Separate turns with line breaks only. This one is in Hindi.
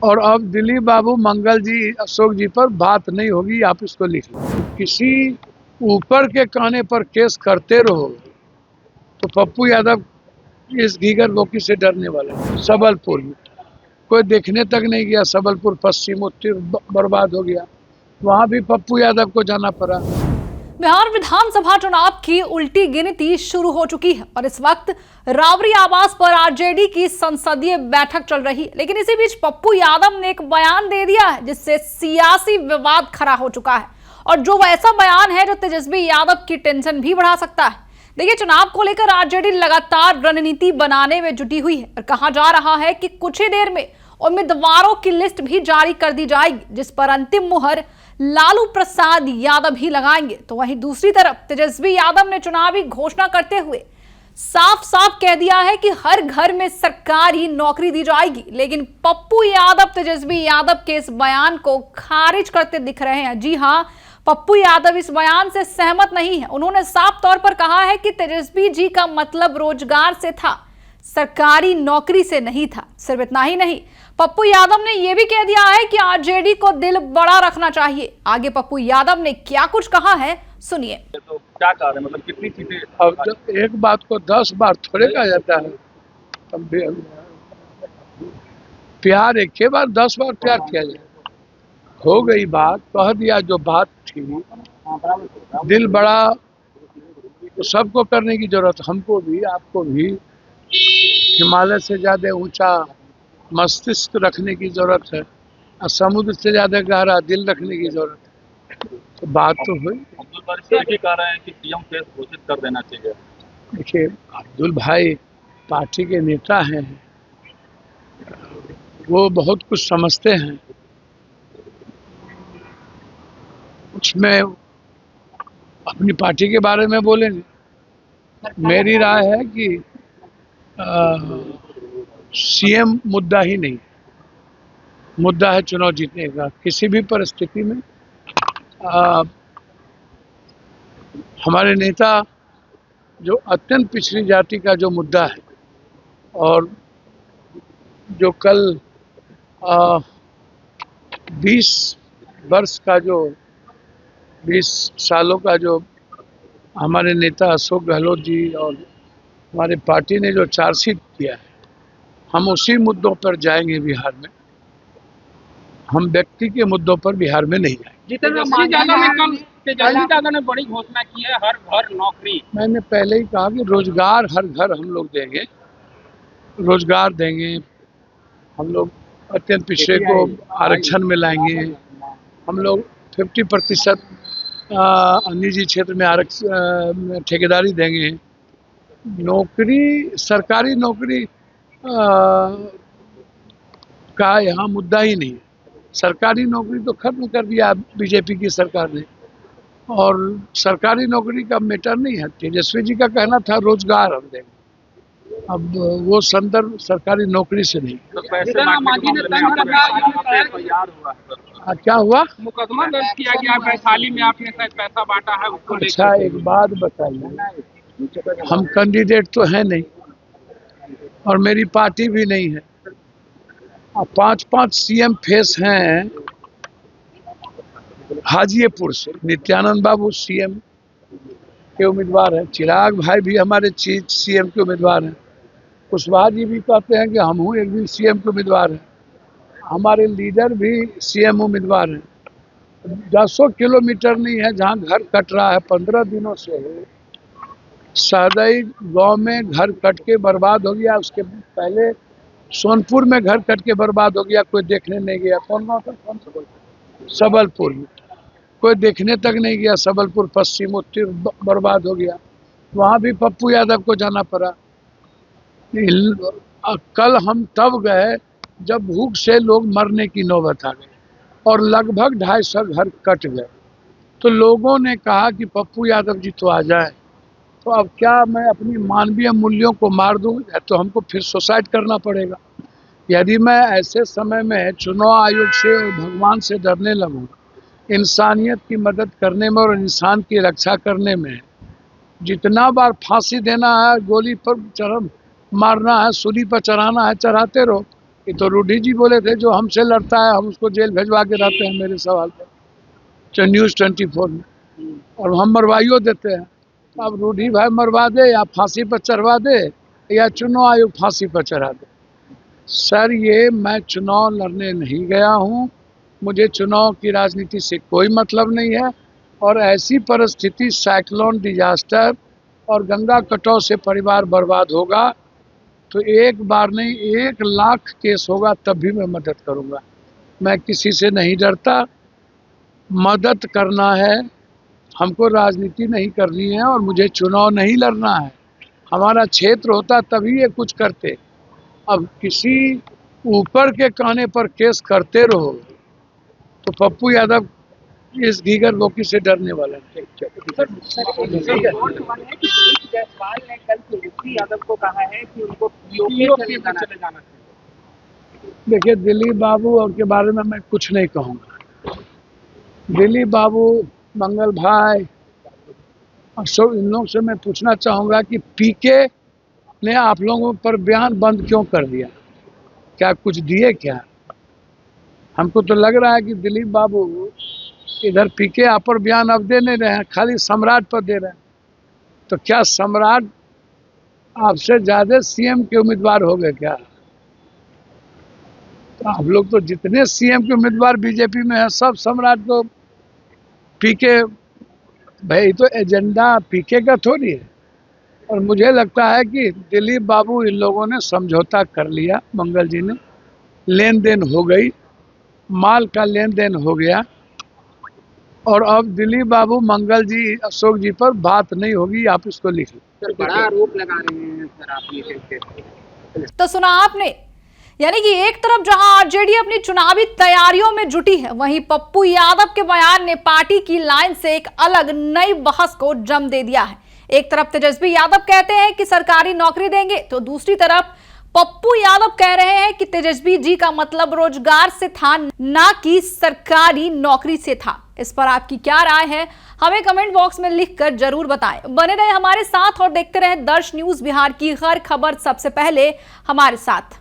और अब दिलीप बाबू मंगल जी अशोक जी पर बात नहीं होगी, आप इसको लिख लो। किसी ऊपर के कहने पर केस करते रहो तो पप्पू यादव इस घीगर बोकी से डरने वाला है। सबलपुर में कोई देखने तक नहीं गया, सबलपुर पश्चिम उत्तर बर्बाद हो गया, वहां भी पप्पू यादव को जाना पड़ा।
बिहार विधानसभा चुनाव की उल्टी गिनती शुरू हो चुकी है और इस वक्त राबरी आवास पर आरजेडी की संसदीय बैठक चल रही है। लेकिन इसी बीच पप्पू यादव ने एक बयान दे दिया है जिससे सियासी विवाद खड़ा हो चुका है और जो वैसा बयान है जो तेजस्वी यादव की टेंशन भी बढ़ा सकता है। देखिए, चुनाव को लेकर आरजेडी लगातार रणनीति बनाने में जुटी हुई है और कहा जा रहा है कि कुछ ही देर में उम्मीदवारों की लिस्ट भी जारी कर दी जाएगी जिस पर अंतिम मुहर लालू प्रसाद यादव ही लगाएंगे। तो वहीं दूसरी तरफ तेजस्वी यादव ने चुनावी घोषणा करते हुए साफ साफ कह दिया है कि हर घर में सरकारी नौकरी दी जाएगी। लेकिन पप्पू यादव तेजस्वी यादव के इस बयान को खारिज करते दिख रहे हैं। जी हां, पप्पू यादव इस बयान से सहमत नहीं है। उन्होंने साफ तौर पर कहा है कि तेजस्वी जी का मतलब रोजगार से था, सरकारी नौकरी से नहीं था। सिर्फ इतना ही नहीं, पप्पू यादव ने यह भी कह दिया है कि आरजेडी को दिल बड़ा रखना चाहिए। आगे पप्पू यादव ने क्या कुछ कहा है, सुनिए।
तो क्या कह रहे हैं, मतलब कितनी सीटें?
अब जब एक बात को 10 बार थोड़े कहा जाता है, तब प्यार एक ही बार 10 बार प्यार किया जाए। हो गई बात, कह दिया जो बात थी। दिल बड़ा तो सबको करने की जरूरत, हमको भी आपको भी। हिमालय से ज्यादा ऊंचा मस्तिष्क रखने की जरूरत है और समुद्र से ज्यादा गहरा दिल रखने की जरूरत है। तो बात तो हुई।
अब्दुल भाई कह रहे हैं कि सीएम केस घोषित कर देना चाहिए।
देखिए, अब्दुल भाई पार्टी के नेता हैं, वो बहुत कुछ समझते हैं। उसमें अपनी पार्टी के बारे में बोलेंगे। मेरी राय है कि सीएम मुद्दा ही नहीं, मुद्दा है चुनाव जीतने का। किसी भी परिस्थिति में हमारे नेता जो अत्यंत पिछड़ी जाति का जो मुद्दा है और जो कल 20 वर्ष का जो 20 सालों का जो हमारे नेता अशोक गहलोत जी और हमारे पार्टी ने जो चार्जशीट किया है, हम उसी मुद्दों पर जाएंगे बिहार में। हम व्यक्ति के मुद्दों पर बिहार में नहीं जाएंगे।
तेजस्वी यादव ने बड़ी घोषणा की है, हर घर नौकरी।
मैंने पहले ही कहा कि रोजगार हर घर हम लोग देंगे, रोजगार देंगे। हम लोग अत्यंत पिछड़े को आरक्षण में लाएंगे। हम लोग 50% निजी क्षेत्र में आरक्षण ठेकेदारी देंगे। नौकरी, सरकारी नौकरी का यहाँ मुद्दा ही नहीं। सरकारी नौकरी तो खत्म कर दिया बीजेपी की सरकार ने, और सरकारी नौकरी का मैटर नहीं है। तेजस्वी जी का कहना था रोजगार हम देंगे। अब वो संदर्भ सरकारी नौकरी से नहीं।
तो
क्या हुआ?
मुकदमा दर्ज किया गया वैशाली में, आपने शायद पैसा बांटा है उसको।
अच्छा, एक बात बताइए, हम कैंडिडेट तो है नहीं और मेरी पार्टी भी नहीं है। 5-5 सीएम फेस हैं हाजीपुर से। नित्यानंद बाबू सीएम के उम्मीदवार हैं, चिराग भाई भी हमारे सीएम के उम्मीदवार हैं, कुशवाहा जी भी कहते हैं कि हम हूँ एक दिन सीएम के उम्मीदवार हैं, हमारे लीडर भी सीएम उम्मीदवार हैं। 10 किलोमीटर नहीं है जहाँ घर कट रहा है 15 दिनों से। सहदई गांव में घर कट के बर्बाद हो गया, उसके पहले सोनपुर में घर कट के बर्बाद हो गया, कोई देखने नहीं गया। कौन गाँव था? सबलपुर में कोई देखने तक नहीं गया। सबलपुर पश्चिम उत्तर बर्बाद हो गया, वहाँ भी पप्पू यादव को जाना पड़ा। कल हम तब गए जब भूख से लोग मरने की नौबत आ गई और लगभग 250 घर कट गए। तो लोगों ने कहा कि पप्पू यादव जी तो आ जाए। तो अब क्या मैं अपनी मानवीय मूल्यों को मार दूं, तो हमको फिर सुसाइड करना पड़ेगा। यदि मैं ऐसे समय में चुनाव आयोग से और भगवान से डरने लगूं, इंसानियत की मदद करने में और इंसान की रक्षा करने में, जितना बार फांसी देना है, गोली पर मारना है, सूली पर चढ़ाना है, चढ़ाते रहो। ये तो रूडी जी बोले थे, जो हमसे लड़ता है हम उसको जेल भेजवा के रहते हैं मेरे सवाल पर, जो न्यूज़ 24 में, और हम मरवाइयो देते हैं। अब रूडी भाई मरवा दे या फांसी पर चढ़वा दे या चुनाव आयोग फांसी पर चढ़ा दे। सर, ये मैं चुनाव लड़ने नहीं गया हूँ, मुझे चुनाव की राजनीति से कोई मतलब नहीं है। और ऐसी परिस्थिति, साइक्लोन, डिजास्टर और गंगा कटाव से परिवार बर्बाद होगा तो एक बार नहीं 1 लाख केस होगा तब भी मैं मदद करूंगा। मैं किसी से नहीं डरता, मदद करना है, हमको राजनीति नहीं करनी है और मुझे चुनाव नहीं लड़ना है। हमारा क्षेत्र होता तभी ये कुछ करते। अब किसी ऊपर के कहने पर केस करते रहो तो पप्पू यादव इस घीगर बोकी से डरने वाला है।
जायसवाल ने कल तेजस्वी यादव को कहा है कि उनको पीओके चले जाना चाहिए।
देखिए, दिलीप बाबू और के बारे में मैं कुछ नहीं कहूँगा। दिलीप बाबू, मंगल भाई, अशोक, इन लोगों से मैं पूछना चाहूँगा कि पीके ने आप लोगों पर बयान बंद क्यों कर दिया? क्या कुछ दिए क्या? हमको तो लग रहा है कि दिलीप बाबू इधर पीके आप पर बयान अब दे नहीं रहे हैं, खाली सम्राट पर दे रहे हैं। तो क्या सम्राट आपसे ज्यादा सीएम के उम्मीदवार हो गए क्या? तो आप लोग तो जितने सीएम के उम्मीदवार बीजेपी में हैं सब सम्राट को पीके, भाई तो एजेंडा पीके का थोड़ी है। और मुझे लगता है कि दिलीप बाबू, इन लोगों ने समझौता कर लिया, मंगल जी ने, लेन देन हो गई, माल का लेन देन हो गया और अब दिलीप बाबू, मंगल जी, अशोक जी पर बात नहीं होगी। आप इसको लिख लो।
सर, बड़ा आरोप लगा रहे हैं सर आप ये।
तो सुना आपने, यानी कि एक तरफ जहां आरजेडी अपनी चुनावी तैयारियों में जुटी है, वहीं पप्पू यादव के बयान ने पार्टी की लाइन से एक अलग नई बहस को जन्म दे दिया है। एक तरफ तेजस्वी यादव कहते हैं कि सरकारी नौकरी देंगे, तो दूसरी तरफ पप्पू यादव कह रहे हैं कि तेजस्वी जी का मतलब रोजगार से था, ना कि सरकारी नौकरी से था। इस पर आपकी क्या राय है, हमें कमेंट बॉक्स में लिखकर जरूर बताएं। बने रहे हमारे साथ और देखते रहे दर्श न्यूज बिहार की हर खबर सबसे पहले हमारे साथ।